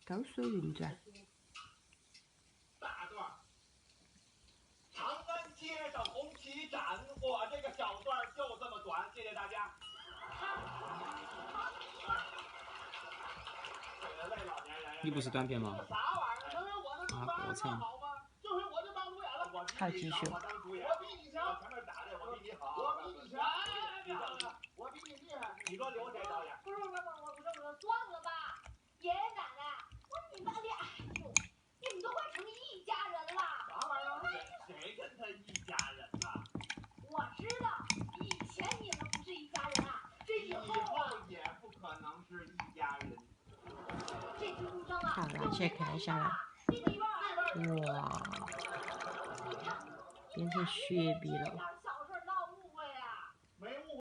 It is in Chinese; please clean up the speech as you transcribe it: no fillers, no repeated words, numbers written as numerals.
高速运转。大段。长安街上红旗展，我这个小段就这么短，谢谢大家。这位老年人，你不是短片吗？啥玩意儿？成为我的中班那好吗？这回我就当主演了。我比你强，我当主演。我比你强，前面打的我比你好。我比你强。我比你厉害。你说留谁导演？不是，算了吧，爷爷奶奶，你们俩，哎呦，你们都快成一家人了。啥玩意儿？谁跟他一家人了？我知道，以前你们不是一家人啊，这以后也不可能是一家人。这蜘蛛生啊，好，拿起来看一下啦。哇，变成雪碧了。